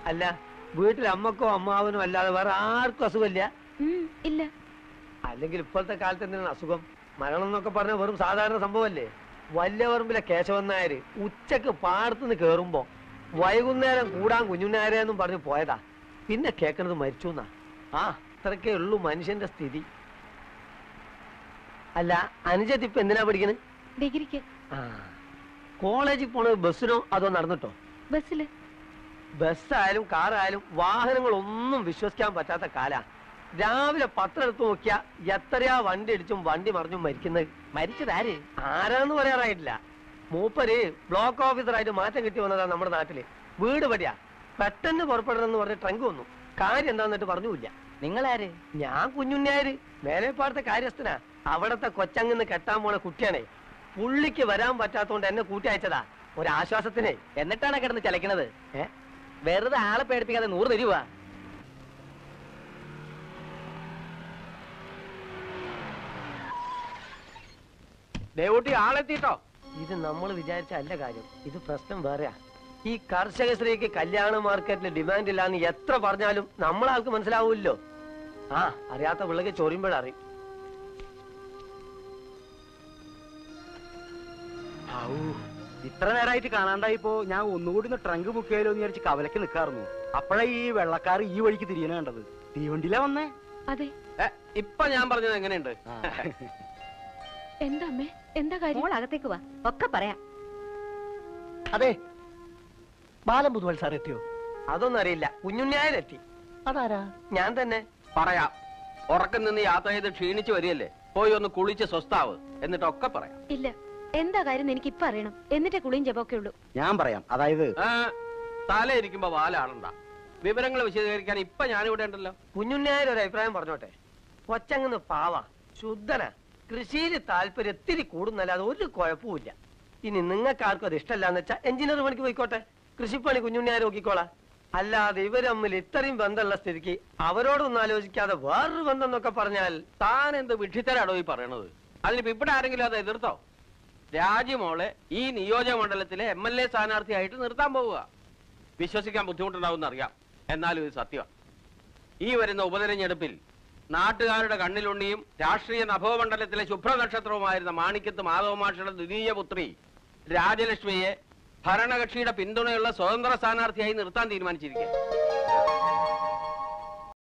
അല്ല വീട്ടിൽ അമ്മക്കോ അമ്മാവനോ അല്ലാതെ വേറെ ആർക്കും അസുഖമില്ല? ഇല്ല. അല്ലെങ്കിൽ ഇപ്പോഴത്തെ കാലത്ത് എന്തിനാണ് അസുഖം? മരണം എന്നൊക്കെ പറഞ്ഞ വെറും സാധാരണ സംഭവമല്ലേ? വലിയ പറമ്പിലെ കേശവൻ നായര് ഉച്ചക്ക് പാടത്തുനിന്ന് കേറുമ്പോ വൈകുന്നേരം കൂടാൻ കുഞ്ഞുനായരെന്നും പറഞ്ഞു പോയതാ. പിന്നെ കേൾക്കണത് മരിച്ചു എന്നാ. ആ അത്രക്കേ ഉള്ളൂ മനുഷ്യന്റെ സ്ഥിതി. അല്ല അനുജത്ത് ഇപ്പൊ എന്തിനാ പഠിക്കണേ? ഡിഗ്രിക്ക്. ആ കോളേജിൽ പോണത് ബസ്സിനോ അതോ നടന്നിട്ടോ? ബസ്സില്. ബസ്സായാലും കാറായാലും വാഹനങ്ങളൊന്നും വിശ്വസിക്കാൻ പറ്റാത്ത കാലാ. രാവിലെ പത്രം എടുത്ത് നോക്കിയാ എത്രയാ വണ്ടി ഇടിച്ചും വണ്ടി മറിഞ്ഞും മരിക്കുന്നത്. മരിച്ചതാര്? ആരാന്ന് പറയാറായിട്ടില്ല. മൂപ്പര് ബ്ലോക്ക് ഓഫീസറായിട്ട് മാറ്റം കിട്ടി വന്നതാ നമ്മുടെ നാട്ടില്. വീട് പടിയാ. പെട്ടെന്ന് പുറപ്പെടണമെന്ന് പറഞ്ഞ് ട്രങ്ക് വന്നു. കാര്യം എന്താന്നിട്ട് പറഞ്ഞില്ല. നിങ്ങളാര്? ഞാൻ കുഞ്ഞുണ്ണിയാര്, മേലേപ്പാടത്തെ കാര്യസ്ഥനാ. അവിടത്തെ കൊച്ചങ്ങന്ന് കെട്ടാൻ പോണ കുട്ടിയാണേ. പുള്ളിക്ക് വരാൻ പറ്റാത്തോണ്ട് എന്നെ കൂട്ടി അയച്ചതാ ഒരാശ്വാസത്തിനെ. എന്നിട്ടാണ് കിടന്ന് ചലക്കണത്. വെറുതെ ആളെ പേടിപ്പിക്കാതെ 100 തരുവാ. ദേവൂട്ടി ആളെത്തിട്ടോ? ഇത് നമ്മൾ വിചാരിച്ച അല്ല കാര്യം. ഇത് പ്രശ്നം വേറെയാ. ഈ കർഷക സ്ത്രീക്ക് കല്യാണ മാർക്കറ്റിൽ ഡിമാൻഡ് ഇല്ലാന്ന് എത്ര പറഞ്ഞാലും നമ്മളാൾക്ക് മനസ്സിലാവൂല്ലോ. ആ അറിയാത്ത പിള്ളക്ക് ചൊറിയുമ്പോഴറിയും. ഇത്ര നേരമായിട്ട് കാണാണ്ടായിപ്പോ ഞാൻ ഒന്നുകൂടി ട്രങ്ക് ബുക്ക് ചെയ്യലോ എന്ന് വിചാരിച്ച് കവലക്ക് നിൽക്കാറുന്നു. അപ്പോഴാ ഈ വെള്ളക്കാർ ഈ വഴിക്ക് തിരിയണ കണ്ടത്. തീവണ്ടിയിലാ വന്നേ. അതെ. ഇപ്പൊ ഞാൻ പറഞ്ഞത് എങ്ങനെയുണ്ട്? എന്താ അമ്മേ, എന്താ കാര്യം? അകത്തേക്ക് വാ, ഒക്കെ പറയാം. അതെ, ബാലം പുതുവൽ സാർ എത്തിയോ? അതൊന്നും അറിയില്ല. കുഞ്ഞുണ്ണിയാരെത്തി. അതാരാ? ഞാൻ തന്നെ. പറയാം. ഉറക്കം നിന്ന് യാത്ര ചെയ്ത് ക്ഷീണിച്ചു വരികയല്ലേ, പോയി ഒന്ന് കുളിച്ച് സ്വസ്ഥാവ്, എന്നിട്ടൊക്കെ പറയാം. ഇല്ല, എന്താ കാര്യം എനിക്ക് ഇപ്പൊ അറിയണം. എന്നിട്ടേ കുളിയും ജപമൊക്കെ ഉള്ളൂ. ഞാൻ പറയാം. അതായത് തല ഇരിക്കുമ്പോ വാലാടണ്ട. വിവരങ്ങൾ വിശദീകരിക്കാൻ ഇപ്പൊ ഞാനിവിടെ ഉണ്ടല്ലോ. കുഞ്ഞുണ്ണിയായ ഒരു അഭിപ്രായം പറഞ്ഞോട്ടെ. കൊച്ചങ്ങന്ന് പാവാ, ശുദ്ധന, കൃഷിയിൽ താല്പര്യം ഇത്തിരി കൂടുന്നല്ലാതെ ഒരു കുഴപ്പമില്ല. ഇനി നിങ്ങൾക്കാർക്കും അത് ഇഷ്ടമല്ലാന്ന് വെച്ചാൽ എഞ്ചിനീയർ പണിക്ക് പോയിക്കോട്ടെ. കൃഷിപ്പണി കുഞ്ഞുണ്ണിയാർ നോക്കിക്കോളാം. അല്ലാതെ ഇവര് തമ്മിൽ ഇത്രയും ബന്ധമുള്ള സ്ഥിതിക്ക് അവരോടൊന്നും ആലോചിക്കാതെ വേറൊരു ബന്ധം എന്നൊക്കെ പറഞ്ഞാൽ താൻ എന്ത് വിഡ്ഢിത്തരാടോ ഈ പറയണത്? അതിനിപ്പോ ഇവിടെ ആരെങ്കിലും അത് എതിർത്തോ? രാജ്യമോളെ ഈ നിയോജക മണ്ഡലത്തിലെ MLA സ്ഥാനാർത്ഥിയായിട്ട് നിർത്താൻ പോവുക. വിശ്വസിക്കാൻ ബുദ്ധിമുട്ടുണ്ടാവും അറിയാം, എന്നാലും ഇത് സത്യമാണ്. ഈ വരുന്ന ഉപതെരഞ്ഞെടുപ്പിൽ നാട്ടുകാരുടെ കണ്ണിലുണ്ടിയും രാഷ്ട്രീയ നഭോമണ്ഡലത്തിലെ ശുഭ്രനക്ഷത്രവുമായിരുന്ന മാണിക്യത്ത് മാധവമാഷയുടെ ദ്വിതീയ പുത്രി രാജലക്ഷ്മിയെ ഭരണകക്ഷിയുടെ പിന്തുണയുള്ള സ്വതന്ത്ര സ്ഥാനാർത്ഥിയായി നിർത്താൻ തീരുമാനിച്ചിരിക്കുക.